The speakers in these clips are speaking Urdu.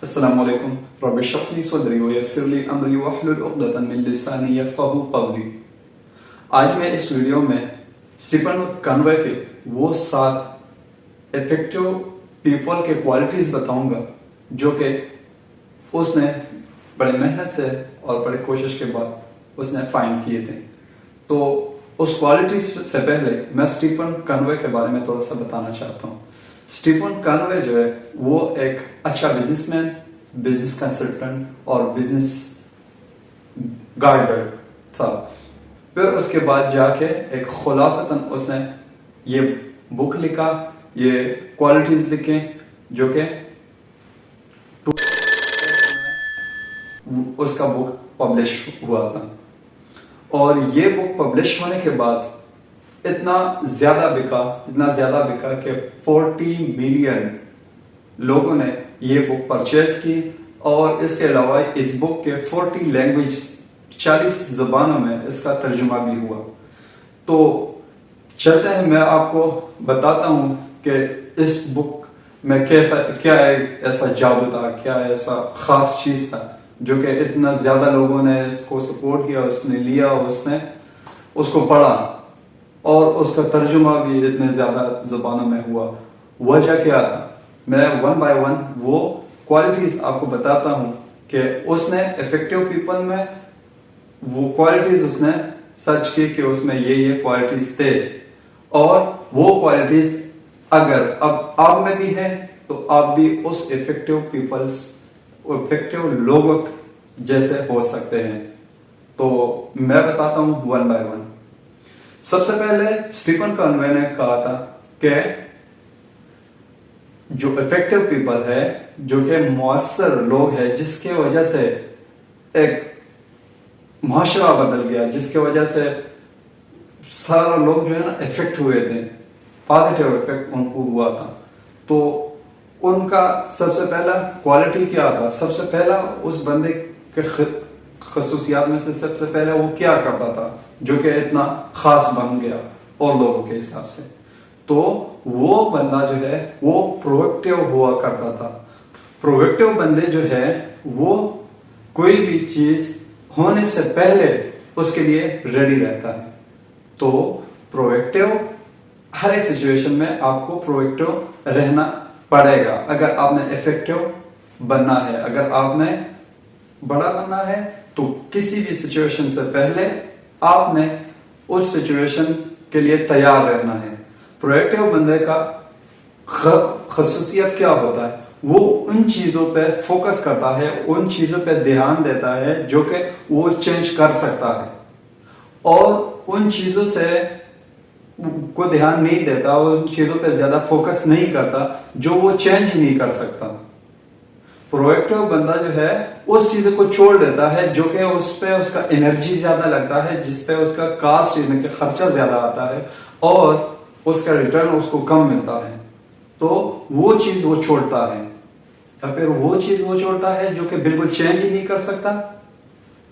السلام علیکم رب اشرح لي صدری ویسر لي امری واحلل عقدۃ من لسانی یفقہوا قولی۔ آج میں اس ویڈیو میں اسٹیفن کنوے کے وہ 7 افیکٹو پیپل کے کوالٹیز بتاؤں گا جو کہ اس نے بڑے محنت سے اور بڑے کوشش کے بعد اس نے فائنڈ کیے تھے۔ تو اس کوالٹیز سے پہلے میں اسٹیفن کنوے کے بارے میں تھوڑا سا بتانا چاہتا ہوں۔ اسٹیفن کنوے جو ہے وہ ایک اچھا بزنس مین، بزنس کنسلٹنٹ اور بزنس گائیڈر تھا۔ پھر اس کے بعد جا کے ایک خلاصتاً اس نے یہ بک لکھا، یہ کوالٹیز لکھیں جو کہ اس کا بک پبلش ہوا تھا، اور یہ بک پبلش ہونے کے بعد اتنا زیادہ بکا کہ 40 ملین لوگوں نے یہ بک پرچیز کی، اور اس کے علاوہ اس بک کے 40 لینگویج 40 زبانوں میں اس کا ترجمہ بھی ہوا۔ تو چلتے ہیں، میں آپ کو بتاتا ہوں کہ اس بک میں کیا ایسا جادو تھا، کیا ایسا خاص چیز تھا جو کہ اتنا زیادہ لوگوں نے اس کو سپورٹ کیا، اس نے لیا، اس نے اس کو پڑھا، اور اس کا ترجمہ بھی اتنے زیادہ زبانوں میں ہوا۔ وجہ کیا تھا؟ میں 1 بائی 1 وہ کوالٹیز آپ کو بتاتا ہوں کہ اس نے افیکٹو پیپل میں وہ کوالٹیز اس نے سرچ کی کہ اس میں یہ کوالٹیز تھے، اور وہ کوالٹیز اگر اب آپ میں بھی ہیں تو آپ بھی اس افیکٹو لوگوں جیسے ہو سکتے ہیں۔ تو میں بتاتا ہوں 1 بائی 1۔ سب سے پہلے اسٹیفن کنوے نے کہا تھا کہ جو افیکٹو پیپل ہے، جو کہ مؤثر لوگ ہیں، جس کی وجہ سے ایک معاشرہ بدل گیا، جس کی وجہ سے سارا لوگ جو ہے نا افیکٹ ہوئے تھے، پازیٹیو افیکٹ ان کو ہوا تھا۔ تو ان کا سب سے پہلا کوالٹی کیا تھا؟ سب سے پہلا اس بندے کے خصوصیات میں سے سب سے پہلے وہ کیا کرتا تھا جو کہ اتنا خاص بن گیا اور لوگوں کے حساب سے؟ تو وہ بندہ جو ہے وہ پرویکٹیو ہوا کرتا تھا۔ پرویکٹیو بندے جو ہے وہ کوئی بھی چیز ہونے سے پہلے اس کے لیے ریڈی رہتا ہے۔ تو پرویکٹیو ہر ایک سچویشن میں آپ کو پرویکٹیو رہنا پڑے گا اگر آپ نے افیکٹیو بننا ہے۔ اگر آپ نے بڑا بننا ہے تو کسی بھی سچویشن سے پہلے آپ نے اس سچویشن کے لیے تیار رہنا ہے۔ پرویکٹیو بندے کا خصوصیت کیا ہوتا ہے؟ وہ ان چیزوں پہ فوکس کرتا ہے، ان چیزوں پہ دھیان دیتا ہے جو کہ وہ چینج کر سکتا ہے، اور ان چیزوں سے کو دھیان نہیں دیتا، ان چیزوں پہ زیادہ فوکس نہیں کرتا جو وہ چینج ہی نہیں کر سکتا۔ پرویکٹیو بندہ جو ہے اس چیزوں کو چھوڑ دیتا ہے جو کہ اس پہ اس کا انرجی زیادہ لگتا ہے، جس پہ اس کا کاسٹ یعنی کہ خرچہ زیادہ آتا ہے، اور اس کا ریٹرن اس کو کم ملتا ہے۔ تو وہ چیز وہ چھوڑتا ہے، یا پھر وہ چیز وہ چھوڑتا ہے جو کہ بالکل چینج ہی نہیں کر سکتا،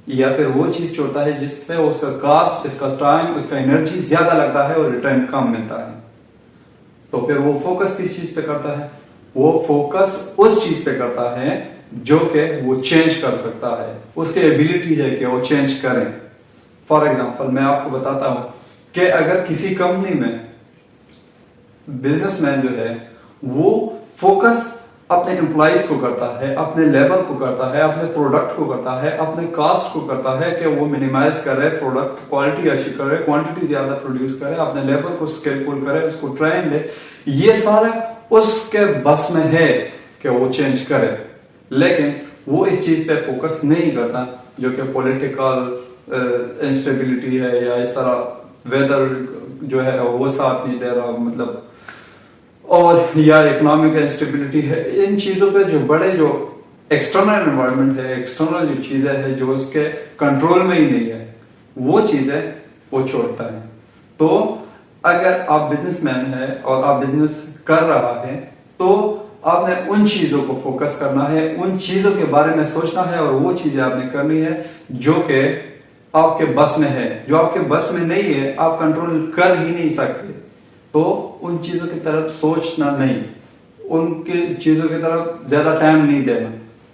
یا پھر وہ چیز چھوڑتا ہے جس پہ اس کا کاسٹ، اس کا ٹائم، اس کا انرجی زیادہ لگتا ہے اور ریٹرن کم ملتا ہے۔ تو پھر وہ فوکس کس چیز پہ کرتا ہے؟ وہ فوکس اس چیز پہ کرتا ہے جو کہ وہ چینج کر سکتا ہے، اس کی ایبلٹی ہے کہ وہ چینج کریں۔ فار ایگزامپل میں آپ کو بتاتا ہوں کہ اگر کسی کمپنی میں بزنس مین جو ہے وہ فوکس اپنے امپلائیز کو کرتا ہے، اپنے لیبر کو کرتا ہے، اپنے پروڈکٹ کو کرتا ہے، اپنے کاسٹ کو کرتا ہے کہ وہ منیمائز کرے، پروڈکٹ کی کوالٹی اچھی کرے، کوانٹٹی زیادہ پروڈیوس کرے، اپنے لیبر کو اسکلفل کرے، اس کو ٹرین دے، یہ سارا اس کے بس میں ہے کہ وہ چینج کرے، لیکن وہ اس چیز پہ فوکس نہیں کرتا جو کہ پولیٹیکل انسٹیبلٹی ہے، یا اس طرح ویدر جو ہے وہ ساتھ نہیں دے رہا، مطلب، اور یا اکنامک انسٹیبلٹی ہے۔ ان چیزوں پہ جو بڑے جو ایکسٹرنل انوائرمنٹ ہے، ایکسٹرنل جو چیزیں ہیں جو اس کے کنٹرول میں ہی نہیں ہے، وہ چیزیں وہ چھوڑتا ہے۔ تو اگر آپ بزنس مین ہیں اور آپ بزنس کر رہا ہے تو آپ نے ان چیزوں کو فوکس کرنا ہے، ان چیزوں کے بارے میں سوچنا ہے، اور وہ چیزیں آپ نے کرنی ہے جو کہ آپ کے بس میں ہے۔ جو آپ کے بس میں نہیں ہے آپ کنٹرول کر ہی نہیں سکتے، تو ان چیزوں کی طرف سوچنا نہیں، ان کی چیزوں کی طرف زیادہ ٹائم نہیں دینا،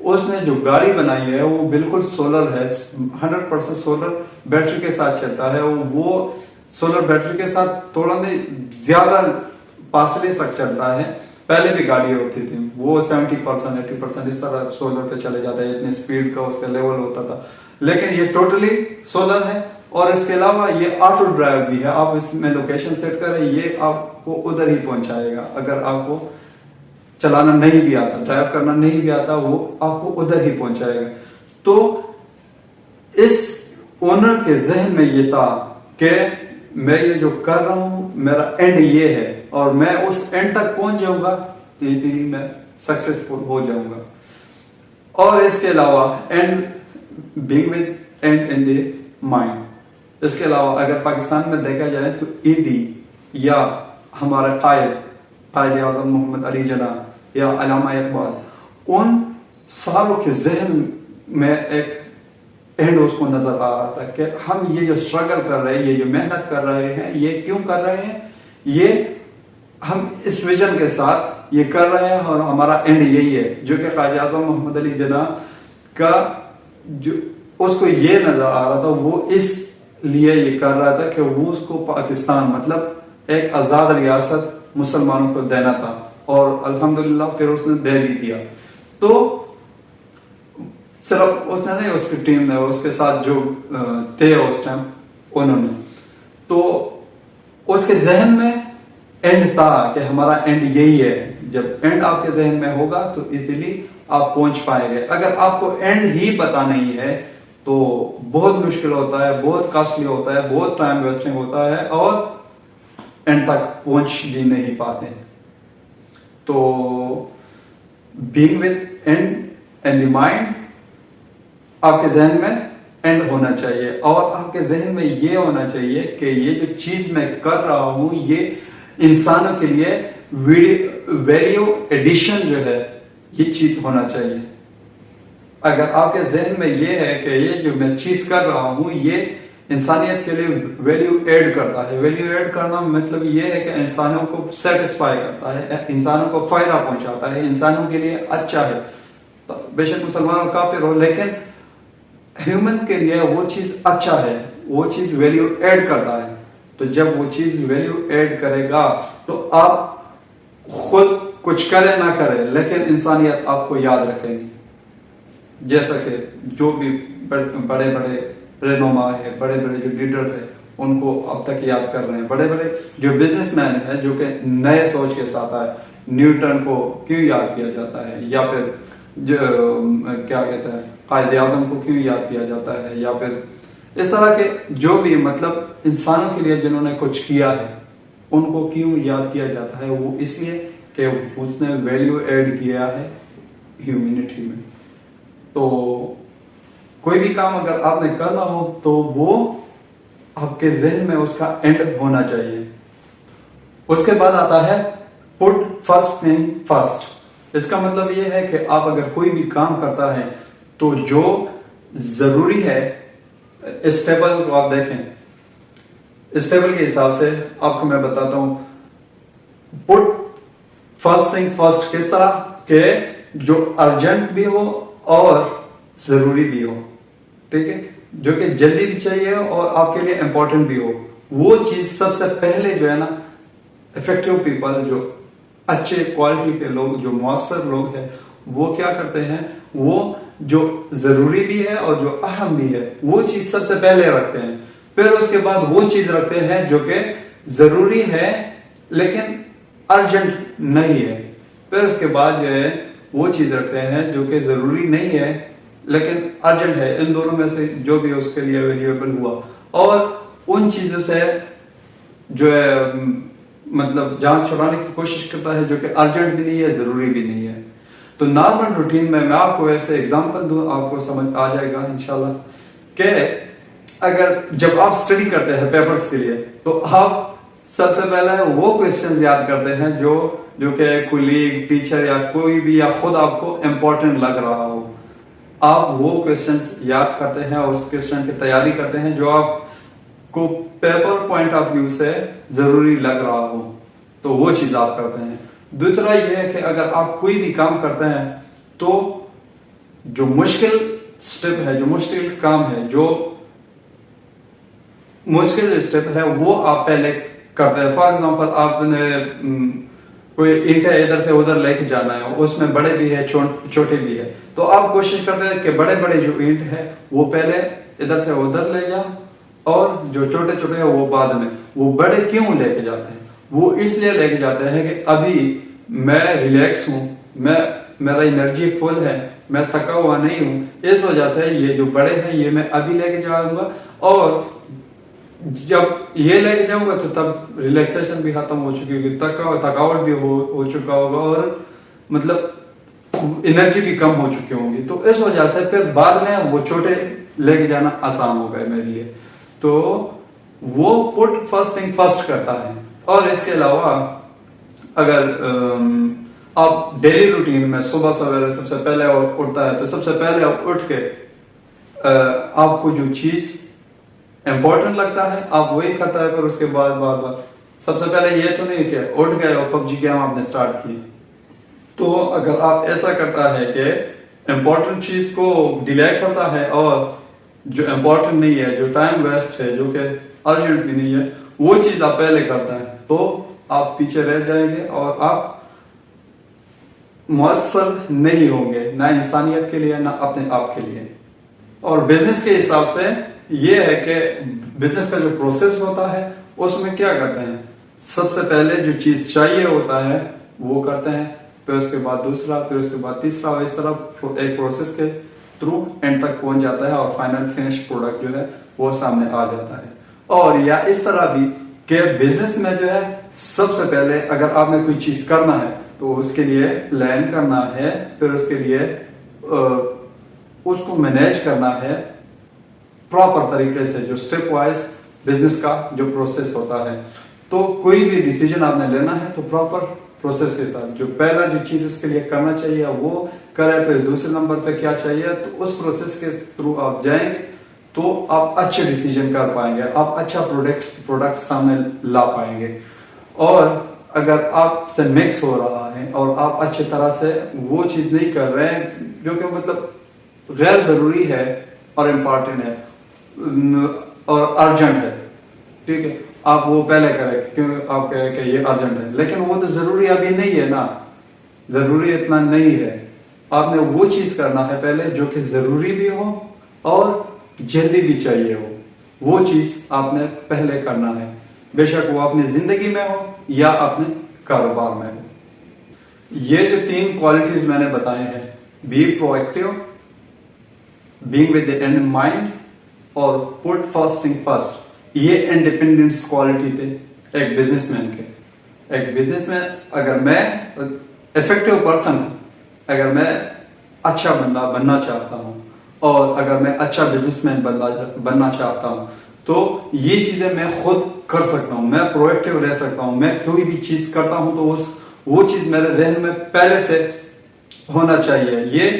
اس نے جو گاڑی بنائی ہے وہ بالکل سولر ہے, 100% سولر بیٹری کے ساتھ چلتا ہے. وہ سولر بیٹری کے ساتھ تھوڑا نہیں زیادہ فاصلے تک چلتا ہے. پہلے بھی گاڑی ہوتی تھی, وہ 70% 80% اس طرح سولر پہ چلے جاتا ہے, اتنی سپیڈ کا اس کا لیول ہوتا تھا. لیکن یہ ٹوٹلی سولر ہے. اور اس کے علاوہ یہ آٹو ڈرائیو بھی ہے. آپ اس میں لوکیشن سیٹ کریں, یہ آپ کو ادھر ہی پہنچائے گا. اگر آپ کو چلانا نہیں بھی آتا, ڈرائیو کرنا نہیں بھی آتا, وہ آپ کو ادھر ہی پہنچائے گا. تو اس اونر کے ذہن میں یہ تھا کہ میں یہ جو کر رہا ہوں میرا اینڈ یہ ہے, اور میں اس اینڈ تک پہنچ جاؤں گا تو میں سکسیسفل ہو جاؤں گا. اور اس کے علاوہ and being with and in the mind. اس کے علاوہ اگر پاکستان میں دیکھا جائے تو عیدی یا ہمارے قائد اعظم محمد علی جناح یا علامہ اقبال, ان سالوں کے ذہن میں ایک اینڈ اس کو نظر آ رہا تھا کہ ہم یہ جو اسٹرگل کر رہے ہیں, یہ جو محنت کر رہے ہیں, یہ کیوں کر رہے ہیں, یہ ہم اس ویژن کے ساتھ یہ کر رہے ہیں اور ہمارا اینڈ یہی ہے. جو کہ قائد اعظم محمد علی جناح کا جو اس کو یہ نظر آ رہا تھا, وہ اس لیے یہ کر رہا تھا کہ وہ اس کو پاکستان مطلب ایک آزاد ریاست مسلمانوں کو دینا تھا, اور الحمدللہ پھر اس نے دے بھی دیا. تو صرف اس نے نہیں, اس کی ٹیم نے, اس کے ساتھ جو تھے اس ٹائم انہوں نے, تو اس کے ذہن میں اینڈ تھا کہ ہمارا اینڈ یہی ہے. جب اینڈ آپ کے ذہن میں ہوگا تو ایزیلی آپ پہنچ پائیں گے. اگر آپ کو اینڈ ہی پتا نہیں ہے تو بہت مشکل ہوتا ہے, بہت کاسٹلی ہوتا ہے, بہت ٹائم ویسٹنگ ہوتا ہے, اور اینڈ تک پہنچ بھی نہیں پاتے. تو being with and in the mind, آپ کے ذہن میں اینڈ ہونا چاہیے, اور آپ کے ذہن میں یہ ہونا چاہیے کہ یہ جو چیز میں کر رہا ہوں یہ انسانوں کے لیے ویلیو ایڈیشن جو ہے یہ چیز ہونا چاہیے. اگر آپ کے ذہن میں یہ ہے کہ یہ جو میں چیز کر رہا ہوں یہ انسانیت کے لیے ویلیو ایڈ کرتا ہے, ویلیو ایڈ کرنا مطلب یہ ہے کہ انسانوں کو سیٹسفائی کرتا ہے, انسانوں کو فائدہ پہنچاتا ہے, انسانوں کے لیے اچھا ہے. بے شک مسلمان کافر ہو, لیکن ہیومن کے لیے وہ چیز اچھا ہے, وہ چیز ویلیو ایڈ کرتا ہے. تو جب وہ چیز ویلیو ایڈ کرے گا تو آپ خود کچھ کرے نہ کرے لیکن انسانیت آپ کو یاد رکھے گی. جیسا کہ جو بھی بڑے بڑے رہنما ہے, بڑے بڑے جو لیڈرز ہیں ان کو اب تک یاد کر رہے ہیں. بڑے بڑے جو بزنس مین ہیں جو کہ نئے سوچ کے ساتھ آئے, نیوٹن کو کیوں یاد کیا جاتا ہے, یا پھر جو کیا کہتے ہیں قائد اعظم کو کیوں یاد کیا جاتا ہے, یا پھر اس طرح کے جو بھی مطلب انسانوں کے لیے جنہوں نے کچھ کیا ہے ان کو کیوں یاد کیا جاتا ہے. وہ اس لیے کہ اس نے ویلیو ایڈ کیا ہے ہیومینٹی میں. تو کوئی بھی کام اگر آپ نے کرنا ہو تو وہ آپ کے ذہن میں اس کا اینڈ ہونا چاہیے. اس کے بعد آتا ہے پٹ فرسٹ تھنگ فرسٹ. اس کا مطلب یہ ہے کہ آپ اگر کوئی بھی کام کرتا ہے تو جو ضروری ہے, اسٹیبل کو آپ دیکھیں, اسٹیبل کے حساب سے آپ کو میں بتاتا ہوں پٹ فرسٹ تھنگ فرسٹ کس طرح کہ جو ارجنٹ بھی ہو اور ضروری بھی ہو, ٹھیک ہے, جو کہ جلدی بھی چاہیے اور آپ کے لیے امپورٹنٹ بھی ہو. وہ چیز سب سے پہلے جو ہے نا افیکٹو پیپل, جو اچھے کوالٹی کے لوگ, جو مؤثر لوگ ہیں, وہ کیا کرتے ہیں, وہ جو ضروری بھی ہے اور جو اہم بھی ہے وہ چیز سب سے پہلے رکھتے ہیں. پھر اس کے بعد وہ چیز رکھتے ہیں جو کہ ضروری ہے لیکن ارجنٹ نہیں ہے. پھر اس کے بعد جو ہے وہ چیز رکھتے ہیں جو کہ ضروری نہیں ہے لیکن ارجنٹ ہے. ان دونوں میں سے جو بھی اس کے لیے اویلیبل ہوا, اور ان چیزوں سے جو ہے مطلب جان چھڑانے کی کوشش کرتا ہے جو کہ ارجنٹ بھی نہیں ہے, ضروری بھی نہیں ہے. تو نارمل روٹین میں آپ کو ایسے ایگزامپل دوں, آپ کو سمجھ آ جائے گا انشاءاللہ, کہ اگر جب آپ اسٹڈی کرتے ہیں پیپرز کے لیے تو آپ سب سے پہلے وہ کویسچنز یاد کرتے ہیں جو کہ کولیگ, ٹیچر یا کوئی بھی یا خود آپ کو امپورٹنٹ لگ رہا ہو. آپ وہ کویسچنز یاد کرتے ہیں اور اس کویسچن کی تیاری کرتے ہیں جو آپ کو پیپر پوائنٹ آف ویو سے ضروری لگ رہا ہو, تو وہ چیز آپ کرتے ہیں. دوسرا یہ ہے کہ اگر آپ کوئی بھی کام کرتے ہیں تو جو مشکل سٹیپ ہے, جو مشکل کام ہے, جو مشکل اسٹیپ ہے وہ آپ پہلے کرتے ہیں. فار ایگزامپل آپ نے کوئی اینٹ ہے ادھر سے ادھر لے کے جانا ہے, اس میں بڑے بھی ہے چھوٹے بھی ہے, تو آپ کوشش کرتے ہیں کہ بڑے بڑے جو اینٹ ہے وہ پہلے ادھر سے ادھر لے جاؤ, اور جو چھوٹے چھوٹے ہیں وہ بعد میں. وہ بڑے کیوں لے کے جاتے ہیں؟ وہ اس لیے لے کے جاتے ہیں کہ ابھی میں ریلیکس ہوں, میرا انرجی فل ہے, میں تھکا ہوا نہیں ہوں, اس وجہ سے یہ جو بڑے ہیں یہ میں ابھی لے کے جاؤں گا, اور جب یہ لے کے جاؤں گا تو تب ریلیکسیشن بھی ختم ہو چکی ہوگی, تھکاوٹ بھی ہو چکا ہوگا, اور مطلب انرجی بھی کم ہو چکی ہوں گی. تو اس وجہ سے پھر بعد میں وہ چھوٹے لے کے جانا آسان ہو گئے میرے لیے. تو وہ پٹ فرسٹ تھنگ فرسٹ کرتا ہے. اور اس کے علاوہ اگر آپ ڈیلی روٹین میں صبح سویرے سب سے پہلے اٹھتا ہے تو سب سے پہلے اٹھ کے آپ کو جو چیز امپورٹنٹ لگتا ہے آپ وہی کھاتا ہے. پھر اس کے بعد سب سے پہلے یہ تو نہیں کہ اٹھ گئے اور پب جی گیم آپ نے اسٹارٹ کی. تو اگر آپ ایسا کرتا ہے کہ امپورٹنٹ چیز کو ڈیلے کرتا ہے, اور جو امپورٹنٹ نہیں ہے, جو ٹائم ویسٹ ہے, جو کہ ارجنٹ بھی نہیں ہے, وہ چیز آپ پہلے کرتے ہیں, تو آپ پیچھے رہ جائیں گے اور آپ مؤثر نہیں ہوں گے, نہ انسانیت کے لیے نہ اپنے آپ کے لیے. اور بزنس کے حساب سے یہ ہے کہ بزنس کا جو پروسیس ہوتا ہے اس میں کیا کرتے ہیں, سب سے پہلے جو چیز چاہیے ہوتا ہے وہ کرتے ہیں, پھر اس کے بعد دوسرا, پھر اس کے بعد تیسرا, اور اس طرح ایک پروسیس کے تھرو اینڈ تک پہنچ جاتا ہے, اور فائنل فنش پروڈکٹ جو ہے وہ سامنے آ جاتا ہے. اور یا اس طرح بھی کہ بزنس میں جو ہے سب سے پہلے اگر آپ نے کوئی چیز کرنا ہے تو اس کے لیے پلان کرنا ہے, پھر اس کے لیے اس کو مینیج کرنا ہے پراپر طریقے سے, جو سٹیپ وائز بزنس کا جو پروسیس ہوتا ہے. تو کوئی بھی ڈیسیجن آپ نے لینا ہے تو پراپر پروسیس کے ساتھ, جو پہلا جو چیز اس کے لیے کرنا چاہیے وہ کرے, پھر دوسرے نمبر پہ کیا چاہیے, تو اس پروسیس کے تھرو آپ جائیں گے تو آپ اچھے ڈیسیجن کر پائیں گے, آپ اچھا پروڈکٹ سامنے لا پائیں گے. اور اگر آپ سے مکس ہو رہا ہے اور آپ اچھی طرح سے وہ چیز نہیں کر رہے ہیں جو کہ مطلب غیر ضروری ہے اور امپورٹنٹ ہے اور ارجنٹ ہے, ٹھیک ہے, آپ وہ پہلے کریں کیونکہ آپ کہیں کہ یہ ارجنٹ ہے, لیکن وہ تو ضروری ابھی نہیں ہے نا, ضروری اتنا نہیں ہے. آپ نے وہ چیز کرنا ہے پہلے جو کہ ضروری بھی ہو اور جلدی بھی چاہیے ہو, وہ چیز آپ نے پہلے کرنا ہے, بے شک وہ اپنی زندگی میں ہو یا اپنے کاروبار میں ہو. یہ جو 3 کوالٹیز میں نے بتائے ہیں, بی پرو ایکٹیو, بینگ with the end in mind, اور پٹ فرسٹ تھنگ فرسٹ, یہ انڈیپینڈنس کوالٹی تھے ایک بزنس مین کے. ایک بزنس مین, اگر میں افیکٹو پرسن ہوں, اگر میں اچھا بندہ بننا چاہتا ہوں, اور اگر میں اچھا بزنس مین بننا چاہتا ہوں, تو یہ چیزیں میں خود کر سکتا ہوں, میں پرو ایکٹیو رہ سکتا ہوں. میں کوئی بھی چیز کرتا ہوں تو وہ چیز میرے ذہن میں پہلے سے ہونا چاہیے یہ,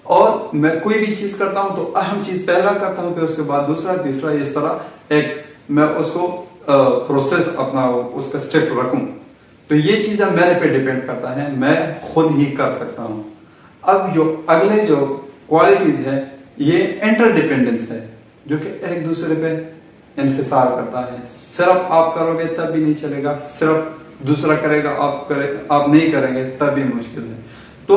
اور میں کوئی بھی چیز کرتا ہوں تو اہم چیز پہلا کرتا ہوں, پھر اس کے بعد دوسرا, تیسرا, اس طرح ایک میں اس کو پروسیس اپنا اس کا سٹیپ رکھوں. تو یہ چیزیں میرے پہ ڈیپینڈ کرتا ہے, میں خود ہی کر سکتا ہوں. اب جو اگلے جو کوالٹیز ہے یہ انٹر ڈیپینڈنس ہے, جو کہ ایک دوسرے پہ انحصار کرتا ہے. صرف آپ کرو گے تب بھی نہیں چلے گا, صرف دوسرا کرے گا آپ نہیں کریں گے تب بھی مشکل ہے. تو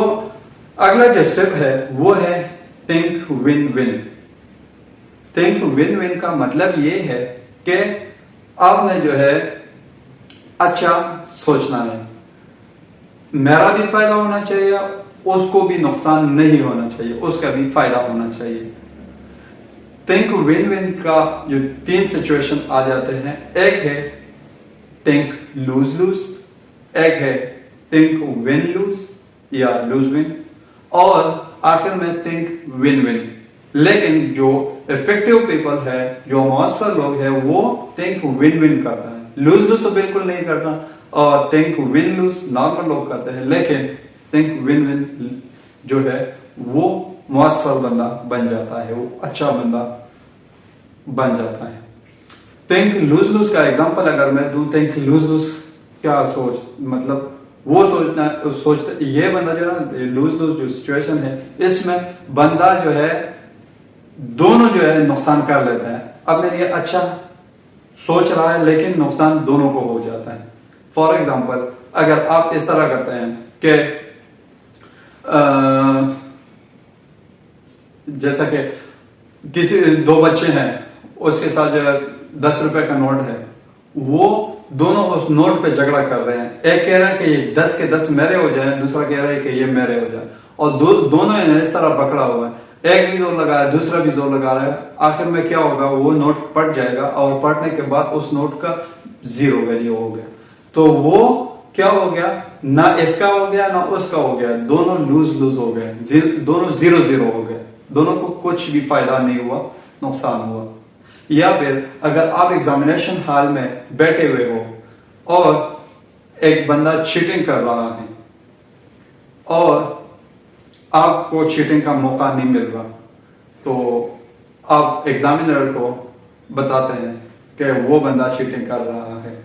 اگلا جو اسٹیپ ہے وہ ہے think one one. Think one one کا مطلب یہ ہے کہ آپ نے جو ہے اچھا سوچنا ہے, میرا بھی فائدہ ہونا چاہیے, اس کو بھی نقصان نہیں ہونا چاہیے, اس کا بھی فائدہ ہونا چاہیے. تھنک ون ون کا جو 3 سچویشن آ جاتے ہیں, ایک ہے تھنک لوز لوز, ایک ہے تھنک ون لوز یا لوز ون, اور آخر میں تھنک ون ون. لیکن جو افیکٹو پیپل ہے, جو مؤثر لوگ ہیں, وہ تھنک ون ون کرتا ہے. لوز لوز تو بالکل نہیں کرتا, اور تھنک ون لوز نارمل لوگ کرتے ہیں, لیکن تھنک ون ون جو ہے وہ مؤثر بندہ بن جاتا ہے, وہ اچھا بندہ بن جاتا ہے. تھنک لوز لوز کا ایگزامپل اگر میں دوں, تھنک لوز لوز کیا سوچ, مطلب وہ سوچتا یہ بندہ جو ہے لوز جو سچویشن ہے اس میں بندہ جو ہے دونوں جو ہے نقصان کر لیتا ہے. اپنے لیے اچھا سوچ رہا ہے لیکن نقصان دونوں کو ہو جاتا ہے. فار ایگزامپل اگر آپ اس طرح کرتے ہیں کہ جیسا کہ کسی 2 بچے ہیں اس کے ساتھ جو ہے 10 روپے کا نوٹ ہے, وہ دونوں اس نوٹ پہ جھگڑا کر رہے ہیں. ایک کہہ رہا ہے کہ یہ 10 کے 10 میرے ہو جائیں, دوسرا کہہ رہا ہے کہ یہ میرے ہو جائیں, اور دونوں نے اس طرح پکڑا ہوا ہے. ایک بھی زور لگا رہا ہے, دوسرا بھی زور لگا رہا ہے. آخر میں کیا ہوگا, وہ نوٹ پٹ جائے گا اور پٹنے کے بعد اس نوٹ کا 0 ویلیو ہو گیا. تو وہ کیا ہو گیا, نہ اس کا ہو گیا نہ اس کا ہو گیا, دونوں لوز ہو گئے, دونوں 0-0 ہو گئے, دونوں کو کچھ بھی فائدہ نہیں ہوا, نقصان ہوا. یا پھر اگر آپ ایگزامینیشن ہال میں بیٹھے ہوئے ہو اور ایک بندہ چیٹنگ کر رہا ہے اور آپ کو چیٹنگ کا موقع نہیں مل رہا, تو آپ ایگزامینر کو بتاتے ہیں کہ وہ بندہ چیٹنگ کر رہا ہے,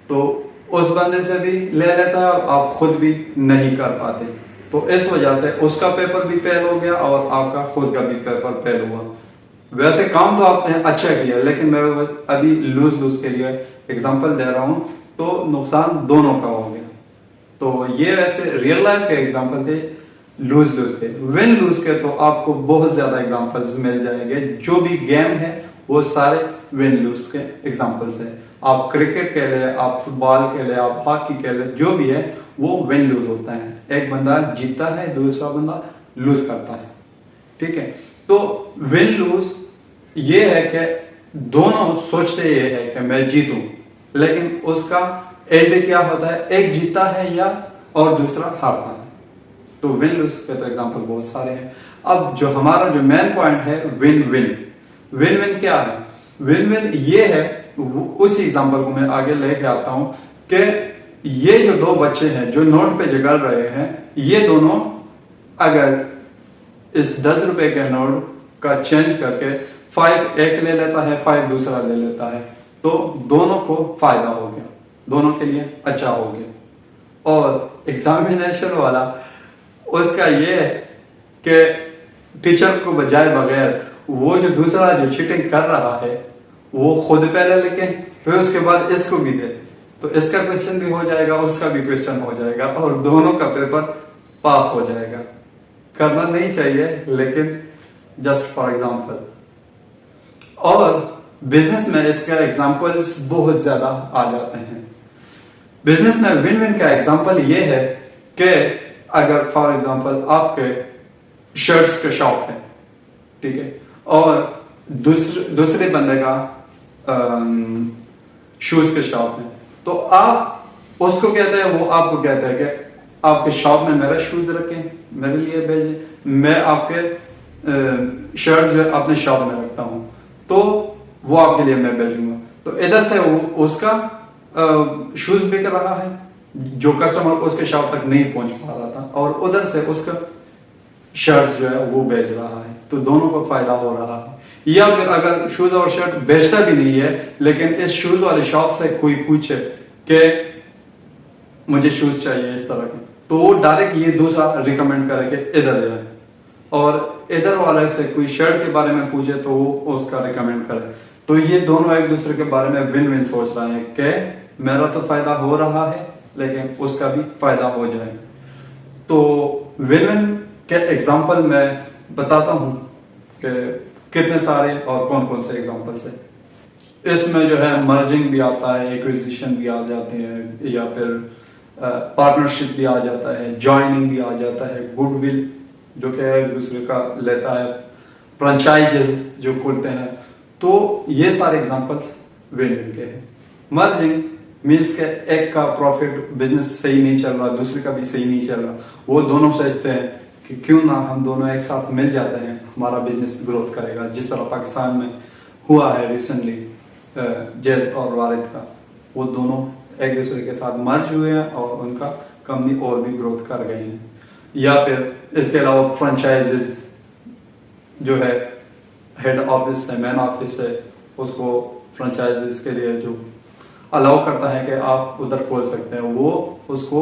تو اس بندے سے بھی لے لیتا ہے اور آپ خود بھی نہیں کر پاتے. تو اس وجہ سے اس کا پیپر بھی فیل ہو گیا اور آپ کا خود کا بھی پیپر فیل ہوا. ویسے کام تو آپ نے اچھا کیا لیکن میں ابھی لوز کے لیے ایگزامپل دے رہا ہوں, تو نقصان دونوں کا ہو گیا. تو یہ ویسے ریئل لائف کے ایگزامپل تھے لوز کے. ون لوز کے تو آپ کو بہت زیادہ ایگزامپلز مل جائیں گے. جو بھی گیم ہے وہ سارے ون لوز کے ایگزامپلز ہیں. آپ کرکٹ کہہ لیں, آپ فٹ بال کہہ لیں, آپ ہاکی کہہ لیں, جو بھی ہے وہ ون لوز ہوتا ہے. ایک بندہ جیتتا ہے, دوسرا بندہ لوز کرتا ہے. ٹھیک ہے, تو ون لوز یہ ہے کہ دونوں سوچتے یہ ہے کہ میں جیتوں, لیکن اس کا اینڈ کیا ہوتا ہے, ایک جیتا ہے یا اور دوسرا ہارتا ہے. تو ون لوز کے تو ایگزامپل بہت سارے ہیں. اب جو ہمارا جو مین پوائنٹ ہے ون کیا ہے, ون یہ ہے, اس ایگزامپل کو میں آگے لے کے آتا ہوں کہ یہ جو 2 بچے ہیں جو نوٹ پہ جگڑ رہے ہیں, یہ دونوں اگر اس 10 روپے کے نوٹ کا چینج کر کے 5 ایک لے لیتا ہے, 5 دوسرا لے لیتا ہے, تو دونوں کو فائدہ ہو گیا, دونوں کے لیے اچھا ہو گیا. اور ایگزامینیشن والا اس کا یہ ہے کہ ٹیچر کو بجائے بغیر وہ جو دوسرا جو چیٹنگ کر رہا ہے وہ خود پہلے لکھے, پھر اس کے بعد اس کو بھی دے, تو اس کا کوشچن بھی ہو جائے گا, اس کا بھی کوشچن ہو جائے گا, اور دونوں کا پیپر پاس ہو جائے گا. کرنا نہیں چاہیے لیکن جسٹ فار ایگزامپل. اور بزنس میں اس کا ایگزامپلس بہت زیادہ آ جاتے ہیں. بزنس میں ون کا ایگزامپل یہ ہے کہ اگر فار ایگزامپل آپ کے شرٹس کا شاپ ہے, ٹھیک ہے, اور دوسرے بندے کا شوز کا شاپ ہے, تو آپ اس کو کہتے ہیں, وہ آپ کو کہتا ہے کہ آپ کے شاپ میں میرا شوز رکھیں, میرے لیے بھیجیں, میں آپ کے شرٹ جو اپنے شاپ میں رکھتا ہوں, تو وہ آپ کے لیے میں بھیجوں گا. تو ادھر سے اس کا شوز بک رہا ہے جو کسٹمر اس کے شاپ تک نہیں پہنچ پا رہا تھا, اور ادھر سے اس کا شرٹ جو ہے وہ بیچ رہا ہے, تو دونوں کو فائدہ ہو رہا ہے. یا پھر اگر شوز اور شرٹ بیچتا بھی نہیں ہے لیکن اس شوز والے شاپ سے کوئی پوچھے کہ مجھے شوز چاہیے اس طرح کے, تو وہ ڈائریکٹ یہ دوسرا ریکمینڈ کرے کہ ادھر جائے, اور ادھر والے سے کوئی شرٹ کے بارے میں پوچھے تو وہ اس کا ریکمینڈ کرے. تو یہ دونوں ایک دوسرے کے بارے میں ون سوچ رہے ہیں کہ میرا تو فائدہ ہو رہا ہے لیکن اس کا بھی فائدہ ہو جائے. تو ون کے ایگزامپل میں بتاتا ہوں کہ کتنے سارے اور کون کون سے ایگزامپلس ہیں. اس میں جو ہے مرجنگ بھی آتا ہے, ایکوزیشن بھی آ جاتے ہیں, یا پھر پارٹنرشپ بھی آ جاتا ہے, جوائننگ بھی آ جاتا ہے, گڈ ول جو کہ ایک دوسرے کا لیتا ہے, فرنچائزز جو کھولتے ہیں. تو یہ سارے ایگزامپلس ون کے ہیں. مرجنگ مینس کہ ایک کا پروفٹ بزنس صحیح نہیں چل رہا, دوسرے کا بھی صحیح نہیں چل رہا, وہ دونوں سوچتے ہیں کہ کیوں نہ ہم دونوں ایک ساتھ مل جاتے ہیں, ہمارا بزنس گروتھ کرے گا. جس طرح پاکستان میں ہوا ہے ریسنٹلی جیز اور والد کا, وہ دونوں ایک دوسرے کے ساتھ مرج ہوئے ہیں اور ان کا کمپنی اور بھی گروتھ کر گئی ہیں. یا پھر اس کے علاوہ فرنچائزز جو ہے ہیڈ آفس ہے, مین آفس ہے, اس کو فرنچائزز کے لیے جو الاؤ کرتا ہے کہ آپ ادھر کھول سکتے ہیں, وہ اس کو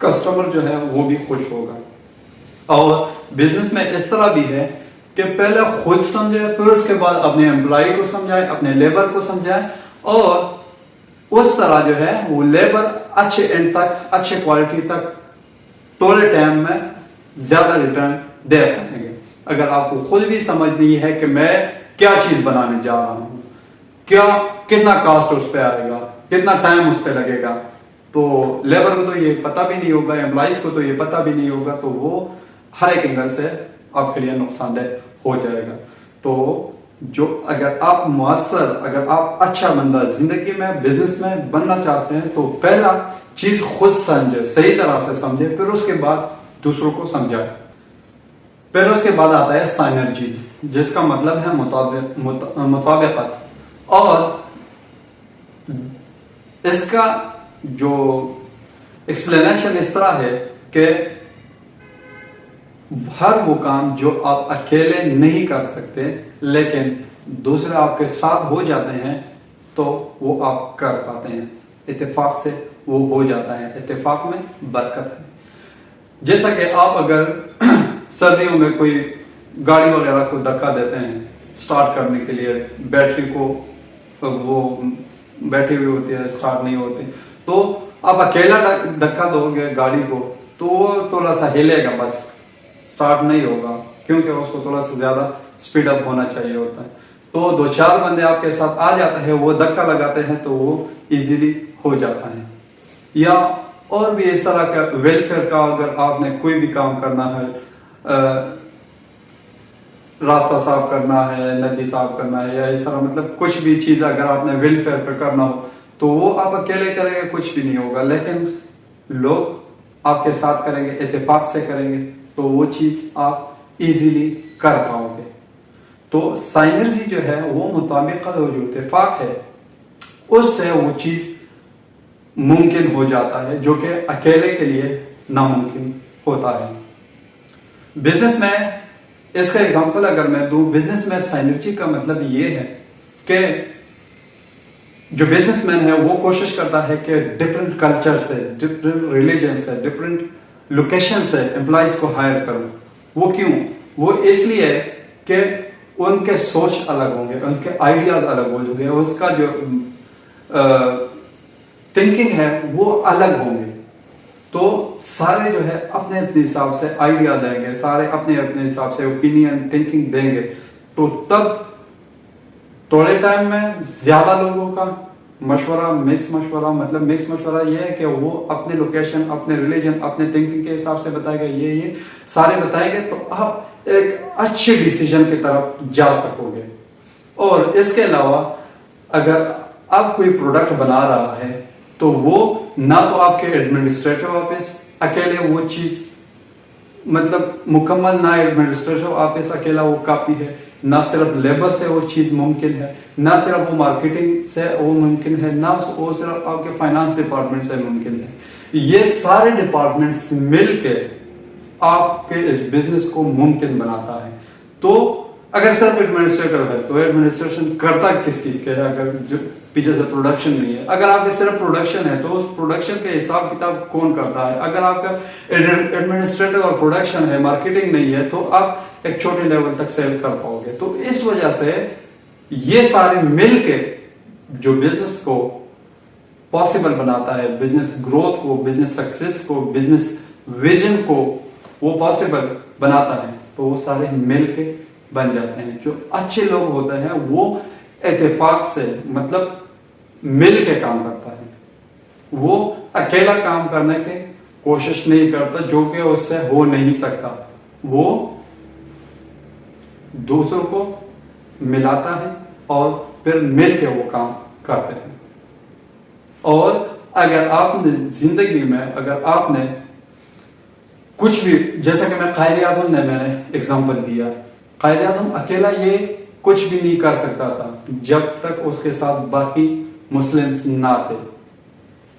کسٹمر جو ہے وہ بھی خوش ہوگا. اور بزنس میں اس طرح بھی ہے کہ پہلے خود سمجھے, پھر اس کے بعد اپنے امپلائی کو سمجھائے, اپنے لیبر کو سمجھائے, اور اس طرح جو ہے وہ لیبر اچھے اینڈ تک, اچھے کوالٹی تک تھوڑے ٹائم میں زیادہ ریٹرن دے سکیں گے. اگر آپ کو خود بھی سمجھ نہیں ہے کہ میں کیا چیز بنانے جا رہا ہوں, کتنا کاسٹ اس پہ آئے گا, کتنا ٹائم اس پہ لگے گا, تو لیبر کو تو یہ پتہ بھی نہیں ہوگا, امپلائیز کو تو یہ پتہ بھی نہیں ہوگا, تو وہ ہر ایک اینگل سے آپ کے لیے نقصان دہ ہو جائے گا. تو جو اگر آپ مؤثر, اگر آپ اچھا بندہ زندگی میں, بزنس میں بننا چاہتے ہیں, تو پہلا چیز خود سمجھے, صحیح طرح سے سمجھے, پھر اس کے بعد دوسروں کو سمجھائے. پھر اس کے بعد آتا ہے سائنرجی, جس کا مطلب ہے مطابقت. اور اس کا جو ایکسپلینیشن اس طرح ہے کہ ہر وہ کام جو آپ اکیلے نہیں کر سکتے لیکن دوسرے آپ کے ساتھ ہو جاتے ہیں تو وہ آپ کر پاتے ہیں, اتفاق سے وہ ہو جاتا ہے, اتفاق میں برکت ہے. جیسا کہ آپ اگر سردیوں میں کوئی گاڑی وغیرہ کو دھکا دیتے ہیں سٹارٹ کرنے کے لیے, بیٹری کو وہ بیٹھی ہوئی ہوتی ہے, سٹارٹ نہیں ہوتی, تو آپ اکیلا دھکا دو گے گاڑی کو تو وہ تھوڑا سا ہلے گا, بس سٹارٹ نہیں ہوگا, کیونکہ اس کو تھوڑا سا زیادہ سپیڈ اپ ہونا چاہیے ہوتا ہے. تو 2-4 بندے آپ کے ساتھ آ جاتے ہیں, وہ دھکا لگاتے ہیں تو وہ ایزیلی ہو جاتا ہے. یا اور بھی اس طرح کا ویلفیئر کا, اگر آپ نے کوئی بھی کام کرنا ہے, راستہ صاف کرنا ہے, ندی صاف کرنا ہے, یا اس طرح مطلب کچھ بھی چیز اگر آپ نے ویلفیئر پہ کرنا ہو تو وہ آپ اکیلے کریں گے کچھ بھی نہیں ہوگا, لیکن لوگ آپ کے ساتھ کریں گے, اتفاق سے کریں گے, تو وہ چیز آپ ایزیلی کر پاؤ گے. تو سائنرجی جو ہے وہ مطابقت اور جو اتفاق ہے اس سے وہ چیز ممکن ہو جاتا ہے جو کہ اکیلے کے لیے ناممکن ہوتا ہے. بزنس میں اس کا ایگزامپل اگر میں دوں, بزنس میں سائنرجی کا مطلب یہ ہے کہ جو بزنس مین ہے وہ کوشش کرتا ہے کہ ڈفرینٹ کلچر سے, ڈفرینٹ ریلیجن سے, ڈفرینٹ لوکیشن سے امپلائیز کو ہائر کروں. وہ کیوں؟ وہ اس لیے کہ ان کے سوچ الگ ہوں گے, ان کے آئیڈیاز الگ ہوں گے, اس کا جو تھنکنگ ہے وہ الگ ہوں گے. تو سارے جو ہے اپنے اپنے حساب سے آئیڈیا دیں گے, سارے اپنے اپنے حساب سے اوپینین, تھنکنگ دیں گے. تو تب تھوڑے ٹائم میں زیادہ لوگوں کا مشورہ, مکس مشورہ, مطلب مکس مشورہ یہ ہے کہ وہ اپنے لوکیشن, اپنے ریلیجن, اپنے تھنکنگ کے حساب سے بتائے گا, یہ سارے بتائے گے, تو آپ ایک اچھے ڈیسیجن کی طرف جا سکو گے. اور اس کے علاوہ اگر آپ کوئی پروڈکٹ بنا رہا ہے تو وہ نہ تو آپ کے ایڈمنسٹریٹو آفس اکیلے وہ چیز مطلب مکمل, نہ ایڈمنسٹریٹو آفس اکیلا وہ کاپی ہے, نہ صرف لیبر سے وہ چیز ممکن ہے, نہ صرف وہ مارکیٹنگ سے وہ ممکن ہے, نہ وہ صرف آپ کے فائنانس ڈپارٹمنٹ سے ممکن ہے. یہ سارے ڈپارٹمنٹس مل کے آپ کے اس بزنس کو ممکن بناتا ہے. تو اگر صرف ایڈمنسٹریٹر ہے تو ایڈمنسٹریشن کرتا کس چیز کے ہے, اگر جو پیچھے سے پروڈکشن نہیں ہے. اگر آپ کے صرف پروڈکشن ہے تو اس پروڈکشن کے حساب کتاب کون کرتا ہے. اگر آپ کا ایڈمنسٹریٹر اور پروڈکشن ہے, مارکیٹنگ نہیں ہے, تو آپ ایک چھوٹے لیول تک سیل کر پاؤ گے. تو اس وجہ سے یہ سارے مل کے جو بزنس کو پاسبل بناتا ہے, بزنس گروتھ کو, بزنس سکسیس کو, بزنس ویژن کو وہ پاسبل بناتا ہے, تو وہ سارے مل کے بن جاتے ہیں. جو اچھے لوگ ہوتے ہیں وہ اتفاق سے مطلب مل کے کام کرتا ہے, وہ اکیلا کام کرنے کی کوشش نہیں کرتا جو کہ اس سے ہو نہیں سکتا. وہ دوسروں کو ملاتا ہے اور پھر مل کے وہ کام کرتے ہیں. اور اگر آپ نے زندگی میں اگر آپ نے کچھ بھی, جیسا کہ میں قائد اعظم نے میں نے ایگزامپل دیا, قائد اعظم اکیلا یہ کچھ بھی نہیں کر سکتا تھا جب تک اس کے ساتھ باقی مسلمز نہ تھے,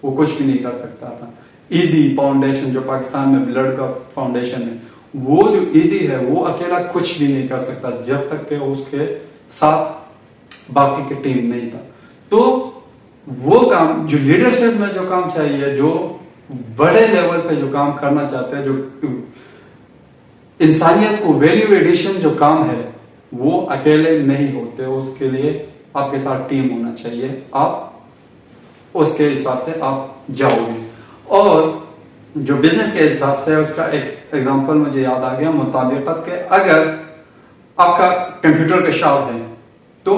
وہ کچھ بھی نہیں کر سکتا تھا. ایدی فاؤنڈیشن جو پاکستان میں بلڈ کا فاؤنڈیشن ہے, وہ جو ایدی ہے وہ اکیلا کچھ بھی نہیں کر سکتا جب تک کہ اس کے ساتھ باقی کی ٹیم نہیں تھا. تو وہ کام جو لیڈرشپ میں جو کام چاہیے, جو بڑے لیول پہ جو کام کرنا چاہتے ہیں, جو انسانیت کو ویلیو ایڈیشن جو کام ہے وہ اکیلے نہیں ہوتے, اس کے لیے آپ کے ساتھ ٹیم ہونا چاہیے, آپ اس کے حساب سے آپ جاؤ گے. اور جو بزنس کے حساب سے اس کا ایک ایگزامپل مجھے یاد آ گیا, مطابقت کے, اگر آپ کا کمپیوٹر کا شاپ ہے تو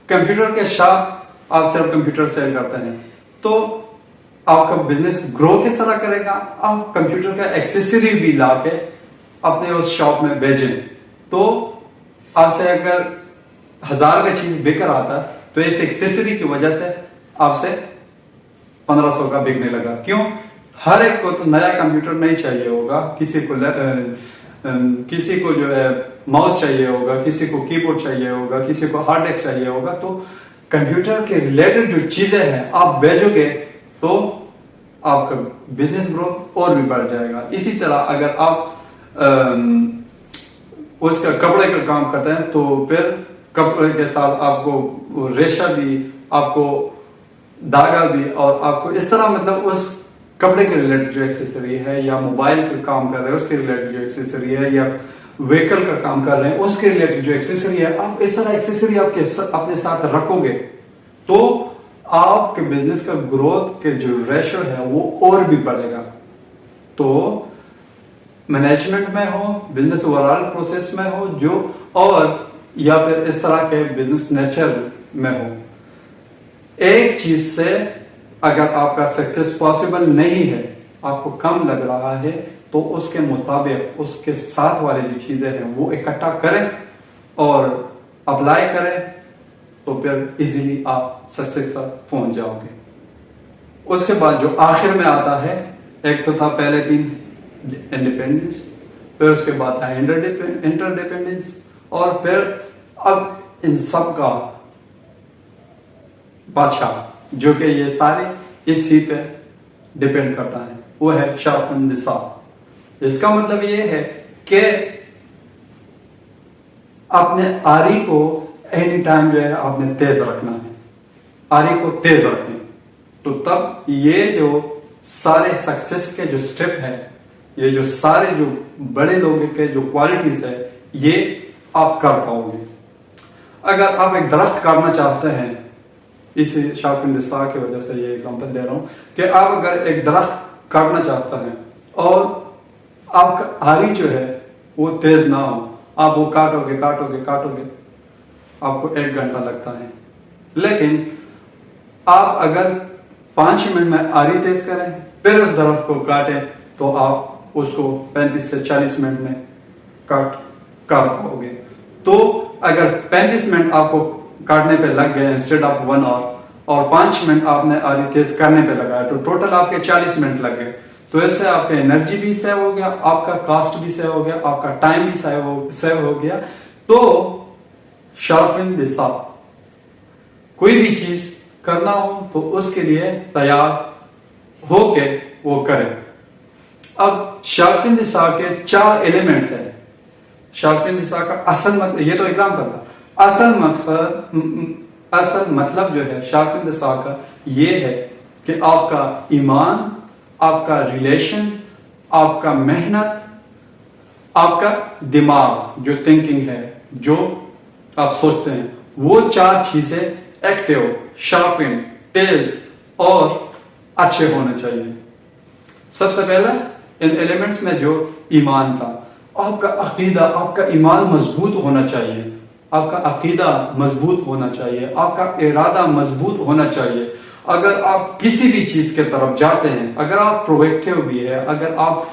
کمپیوٹر کے شاپ آپ صرف کمپیوٹر سیل کرتے ہیں, تو آپ کا بزنس گرو کس طرح کرے گا؟ آپ کمپیوٹر کا ایکسیسری بھی لا کے اپنے اس شاپ میں بیچیں, تو آپ سے اگر 1000 کا چیز بک کر آتا ہے تو اس ایکسیسری کی وجہ سے آپ سے 1500 کا بکنے لگا. کیوں؟ ہر ایک کو تو نیا کمپیوٹر نہیں چاہیے ہوگا, کسی کو جو ہے ماؤس چاہیے ہوگا, کسی کو کی بورڈ چاہیے ہوگا, کسی کو ہارڈ ڈسک چاہیے ہوگا. تو کمپیوٹر کے ریلیٹڈ جو چیزیں ہیں آپ بیچو گے تو آپ کا بزنس گروتھ اور بھی بڑھ جائے گا. اسی طرح اگر آپ اس کا کپڑے کا کام کرتے ہیں تو پھر کپڑے کے ساتھ آپ کو ریشہ بھی, آپ کو دھاگا بھی, اور آپ کو اس طرح مطلب اس کپڑے کے ریلیٹڈ جو ایکسیسری ہے, یا موبائل کا کام کر رہے ہیں اس کے ریلیٹڈ جو ایکسیسری ہے, یا وہیکل کا کام کر رہے ہیں اس کے ریلیٹڈ جو ایکسیسری ہے, آپ اس طرح ایکسیسری آپ کے اپنے ساتھ رکھو گے تو آپ کے بزنس کا گروتھ کے جو ریشو ہے وہ اور بھی بڑھے گا. تو مینجمنٹ میں ہو, بزنس اوورآل پروسیس میں ہو, جو اور یا پھر اس طرح کے بزنس نیچر میں ہو, ایک چیز سے اگر آپ کا سکسیس پاسبل نہیں ہے, آپ کو کم لگ رہا ہے, تو اس کے مطابق اس کے ساتھ والے جو چیزیں ہیں وہ اکٹھا کریں اور اپلائی کریں, تو پھر ایزیلی آپ سکسیس تک پہنچ جاؤ گے. اس کے بعد جو آخر میں آتا ہے, ایک تو تھا پہلے 3 انڈیپینڈنس, پھر اس کے بعد تھا انٹر ڈیپینڈنس, اور پھر اب ان سب کا بادشاہ جو کہ یہ سارے اسی پہ ڈیپینڈ کرتا ہے, وہ ہے شارپن دی سا. اس کا مطلب یہ ہے کہ اپنے آری کو اینی ٹائم جو ہے آپ نے تیز رکھنا ہے, آری کو تیز رکھیں, تو تب یہ جو سارے سکسیس کے جو سٹیپ ہیں, یہ جو سارے جو بڑے لوگوں کے جو کوالٹیز ہے, یہ آپ کر پاؤ گے. اگر آپ ایک درخت کاٹنا چاہتے ہیں, اس شارپن دی سا کی وجہ سے یہ ایگزامپل دے رہا ہوں, کہ آپ اگر ایک درخت کاٹنا چاہتے ہیں اور آپ کا آری جو ہے وہ تیز نہ ہو, آپ وہ کاٹو گے آپ کو 1 گھنٹہ لگتا ہے. لیکن آپ اگر 5 منٹ میں آری تیز کریں پھر اس درخت کو کاٹیں تو آپ اس کو 35 سے 40 منٹ میں کاٹ پاؤ گے. تو اگر 35 منٹ آپ کو کاٹنے پہ لگ گئے انسٹیڈ آف 1 آور, اور 5 منٹ آپ نے آری تیز کرنے پہ لگایا, تو ٹوٹل آپ کے 40 منٹ لگ گئے. تو اس سے آپ کا انرجی بھی سیو ہو گیا, آپ کا کاسٹ بھی سیو ہو گیا, آپ کا ٹائم بھی سیو ہو گیا. تو شارپن دی سا, کوئی بھی چیز کرنا ہو تو اس کے لیے تیار ہو کے وہ کرے. اب شارپن دی سا کے 4 ایلیمنٹس ہیں. شارپن دی سا کا اصل مطلب, یہ تو ایگزامپل تھا, اصل مطلب جو ہے شارپن دی سا کا یہ ہے کہ آپ کا ایمان, آپ کا ریلیشن, آپ کا محنت, آپ کا دماغ جو تھنکنگ ہے, جو آپ سوچتے ہیں, وہ 4 چیزیں ایکٹیو, شارپن, تیز اور اچھے ہونے چاہیے. سب سے پہلا ان ایلیمنٹس میں جو ایمان تھا, آپ کا عقیدہ, آپ کا ایمان مضبوط ہونا چاہیے, آپ کا عقیدہ مضبوط ہونا چاہیے, آپ کا ارادہ مضبوط ہونا چاہیے. اگر آپ کسی بھی چیز کے طرف جاتے ہیں, اگر آپ پرویکٹیو بھی ہے, اگر آپ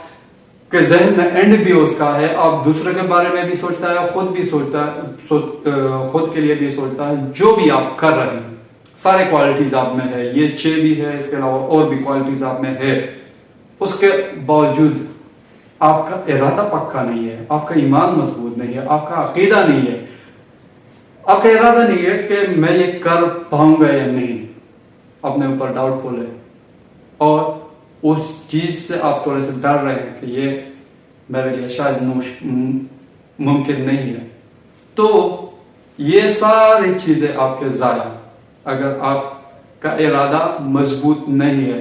کے ذہن میں اینڈ بھی اس کا ہے, آپ دوسرے کے بارے میں بھی سوچتا ہے, خود بھی سوچتا ہے, خود کے لیے بھی سوچتا ہے, جو بھی آپ کر رہے ہیں سارے کوالٹیز آپ میں ہے, یہ 6 بھی ہے, اس کے علاوہ اور بھی کوالٹیز آپ میں ہے, اس کے باوجود آپ کا ارادہ پکا نہیں ہے, آپ کا ایمان مضبوط نہیں ہے, آپ کا عقیدہ نہیں ہے, آپ کا ارادہ نہیں ہے کہ میں یہ کر پاؤں گا یا نہیں, اپنے اوپر ڈاؤٹ فل ہے, اور اس چیز سے آپ تھوڑے سے ڈر رہے ہیں کہ یہ میرے لیے شاید ممکن نہیں ہے, تو یہ ساری چیزیں آپ کے ضائع. اگر آپ کا ارادہ مضبوط نہیں ہے,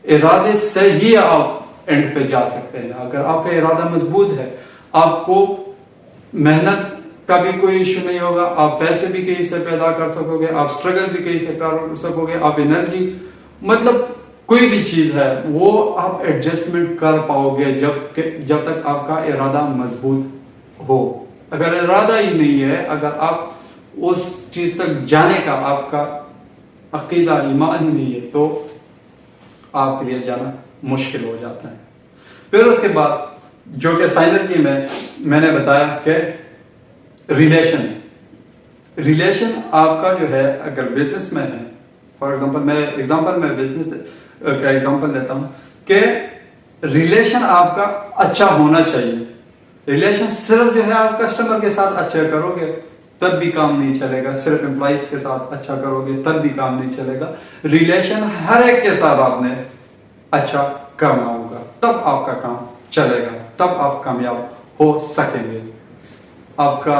ارادے سے ہی آپ اینڈ پہ جا سکتے ہیں. اگر آپ کا ارادہ مضبوط ہے, آپ کو محنت کا بھی کوئی ایشو نہیں ہوگا, آپ پیسے بھی کہیں سے پیدا کر سکو گے, آپ اسٹرگل بھی کہیں سے کر سکو گے, آپ انرجی مطلب کوئی بھی چیز ہے وہ آپ ایڈجسٹمنٹ کر پاؤ گے جب تک آپ کا ارادہ مضبوط ہو. اگر ارادہ ہی نہیں ہے, اگر آپ اس چیز تک جانے کا آپ کا عقیدہ ایمان ہی نہیں ہے, تو آپ کے لیے جانا مشکل ہو جاتا ہے. پھر اس کے بعد جو کہ سائنرجی میں نے بتایا کہ ریلیشن آپ کا جو ہے, اگر بزنس میں ہے, فار ایگزامپل میں بزنس کا ایگزامپل دیتا ہوں کہ ریلیشن آپ کا اچھا ہونا چاہیے. ریلیشن صرف جو ہے آپ کسٹمر کے ساتھ اچھا کرو گے تب بھی کام نہیں چلے گا, صرف امپلائیز کے ساتھ اچھا کرو گے تب بھی کام نہیں چلے گا. ریلیشن ہر ایک کے ساتھ آپ نے اچھا کرنا ہوگا, تب آپ کا کام چلے گا, تب آپ کامیاب ہو سکیں گے. آپ کا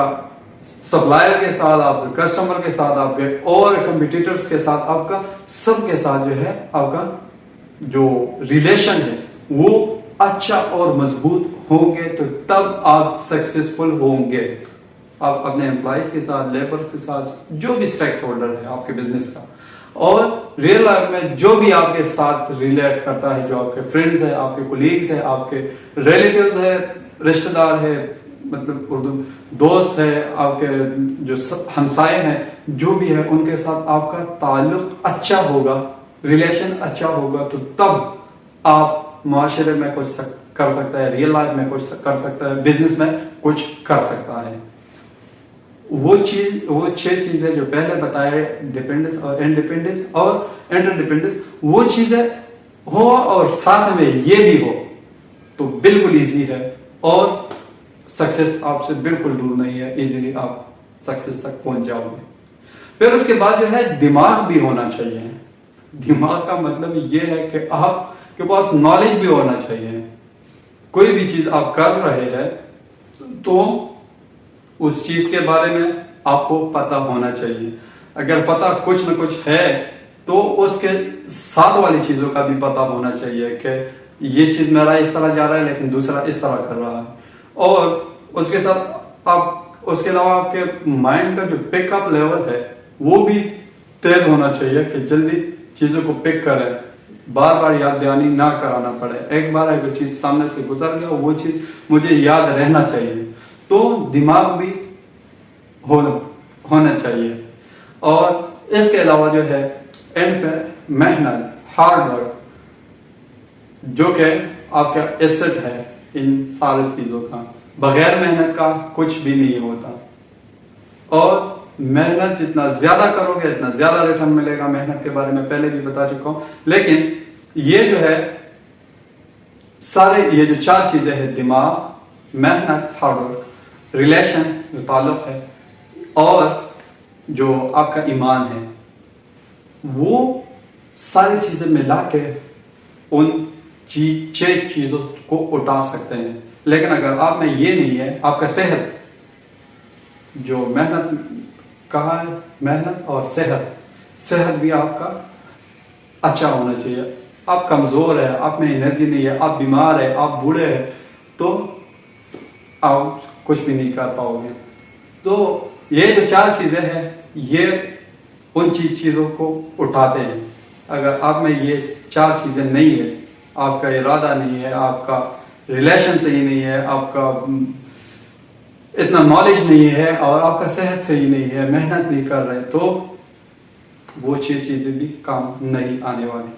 سپلائر کے ساتھ, آپ کے کسٹمر کے ساتھ, آپ کے اور کمپیٹیٹرز کے ساتھ, آپ کا سب کے ساتھ جو ہے آپ کا جو ریلیشن ہے وہ اچھا اور مضبوط ہوں گے, تو تب آپ سکسیسفل ہوں گے. آپ اپنے امپلائیز کے ساتھ, لیبر کے ساتھ, جو بھی اسٹیک ہولڈر ہے آپ کے بزنس کا, اور ریئل لائف میں جو بھی آپ کے ساتھ ریلیٹ کرتا ہے, جو آپ کے فرینڈز ہیں, آپ کے کولیگز ہیں, آپ کے ریلیٹیوز ہیں, رشتہ دار ہے, مطلب اردو دوست ہے, آپ کے جو ہمسائے ہیں, جو بھی ہے, ان کے ساتھ آپ کا تعلق اچھا ہوگا, ریلیشن اچھا ہوگا, تو تب آپ معاشرے میں کچھ کر سکتا ہے, ریئل لائف میں کچھ کر سکتا ہے, بزنس میں کچھ کر سکتا ہے. وہ 6 چیزیں جو پہلے بتائے, ڈیپینڈنس اور انڈیپینڈنس اور انٹرڈیپینڈنس, وہ چیزیں ہو اور ساتھ میں یہ بھی ہو تو بالکل ایزی ہے, اور سکسیس آپ سے بالکل دور نہیں ہے, ایزیلی آپ سکسیس تک پہنچ جاؤ گے. پھر اس کے بعد جو ہے دماغ بھی ہونا چاہیے. دماغ کا مطلب یہ ہے کہ آپ کے پاس نالج بھی ہونا چاہیے. کوئی بھی چیز آپ کر رہے ہیں تو اس چیز کے بارے میں آپ کو پتہ ہونا چاہیے. اگر پتہ کچھ نہ کچھ ہے تو اس کے ساتھ والی چیزوں کا بھی پتہ ہونا چاہیے کہ یہ چیز میرا اس طرح جا رہا ہے لیکن دوسرا اس طرح کر رہا ہے. اور اس کے ساتھ اس کے علاوہ آپ کے مائنڈ کا جو پک اپ لیول ہے وہ بھی تیز ہونا چاہیے کہ جلدی چیزوں کو پک کریں, بار بار یاد دہانی نہ کرانا پڑے. ایک بار اگر چیز سامنے سے گزر گیا وہ چیز مجھے یاد رہنا چاہیے, تو دماغ بھی ہونا چاہیے. اور اس کے علاوہ جو ہے اینڈ پہ محنت, ہارڈ ورک, جو کہ آپ کا ایسٹ ہے ان ساری چیزوں کا. بغیر محنت کا کچھ بھی نہیں ہوتا, اور محنت جتنا زیادہ کرو گے اتنا زیادہ ریٹرن ملے گا. محنت کے بارے میں پہلے بھی بتا چکا ہوں, لیکن یہ جو ہے یہ جو 4 چیزیں ہیں, دماغ, محنت, ہارڈ ورک, ریلیشن جو تعلق ہے, اور جو آپ کا ایمان ہے, وہ ساری چیزیں ملا کے ان 6 چیزوں کو اٹھا سکتے ہیں. لیکن اگر آپ میں یہ نہیں ہے, آپ کا صحت, جو محنت کہا ہے, محنت اور صحت بھی آپ کا اچھا ہونا چاہیے. آپ کمزور ہے, آپ میں انرجی نہیں ہے, آپ بیمار ہے, آپ بوڑھے ہیں, تو آپ کچھ بھی نہیں کر پاؤ گے. تو یہ جو 4 چیزیں ہیں یہ ان چیزوں کو اٹھاتے ہیں. اگر آپ میں یہ 4 چیزیں نہیں ہے, آپ کا ارادہ نہیں ہے, آپ کا ریلیشن صحیح نہیں ہے, آپ کا اتنا نالج نہیں ہے, اور آپ کا صحت صحیح نہیں ہے, محنت نہیں کر رہے, تو وہ 6 چیزیں بھی کام نہیں آنے والی.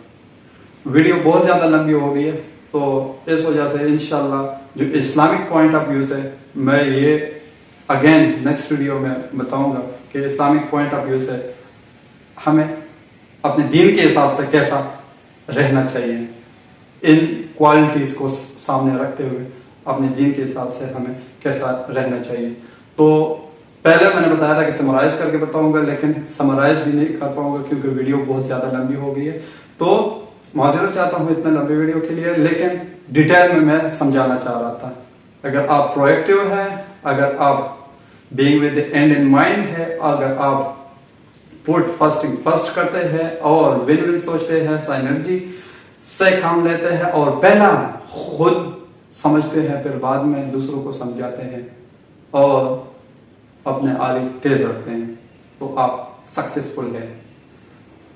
ویڈیو بہت زیادہ لمبی ہو گئی ہے, تو اس وجہ سے انشاءاللہ جو اسلامک پوائنٹ آف ویو سے میں یہ اگین نیکسٹ ویڈیو میں بتاؤں گا کہ اسلامک پوائنٹ آف ویو سے ہمیں اپنے دین کے حساب سے کیسا رہنا چاہیے. ان کوالٹیز کو سامنے رکھتے ہوئے اپنے دین کے حساب سے ہمیں کیسا رہنا چاہیے. تو پہلے میں نے بتایا تھا کہ سمرائز کر کے بتاؤں گا, لیکن سمرائز بھی نہیں کر پاؤں گا کیونکہ ویڈیو بہت زیادہ لمبی ہو گئی ہے. تو معذرت چاہتا ہوں اتنے لمبے ویڈیو کے لیے, لیکن ڈیٹیل میں سمجھانا چاہ رہا تھا. اگر آپ پرویکٹیو ہیں, اگر آپ being with and in mind ہے, اگر آپ پٹ فرسٹ کرتے ہیں اور ون سوچتے ہیں, سائنرجی سے کام لیتے ہیں اور پہلا خود سمجھتے ہیں، پھر بعد میں دوسروں کو سمجھاتے ہیں اور اپنے آلے تیز رکھتے ہیں، تو آپ سکسیسفل ہے.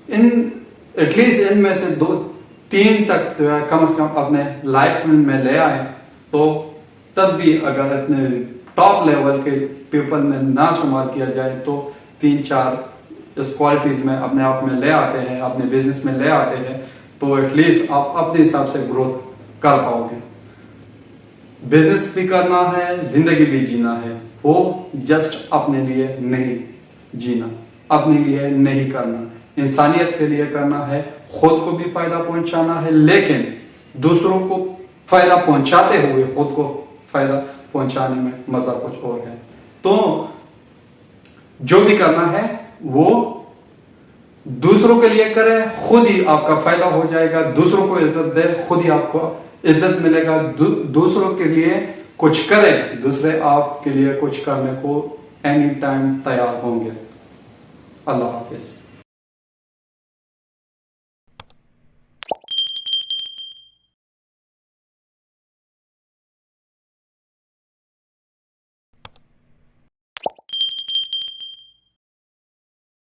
ایٹ لیسٹ ان میں سے 2-3 تک جو ہے کم از کم اپنے لائف میں لے آئے، تو تب بھی اگر اتنے ٹاپ لیول کے پیپل میں نہ شمار کیا جائے تو 3-4 اس کوالٹیز میں اپنے آپ میں لے آتے ہیں، اپنے بزنس میں لے آتے ہیں، تو ایٹ لیسٹ آپ اپنے حساب سے گروتھ کر پاؤ گے. بزنس بھی کرنا ہے، زندگی بھی جینا ہے، وہ جسٹ اپنے لیے نہیں جینا، اپنے لیے نہیں کرنا، انسانیت کے لیے کرنا ہے، خود کو بھی فائدہ پہنچانا ہے، لیکن دوسروں کو فائدہ پہنچاتے ہوئے خود کو فائدہ پہنچانے میں مزہ کچھ اور ہے. تو جو بھی کرنا ہے وہ دوسروں کے لیے کرے، خود ہی آپ کا فائدہ ہو جائے گا. دوسروں کو عزت دے، خود ہی آپ کو عزت ملے گا. دوسروں کے لیے کچھ کرے، دوسرے آپ کے لیے کچھ کرنے کو اینی ٹائم تیار ہوں گے. اللہ حافظ.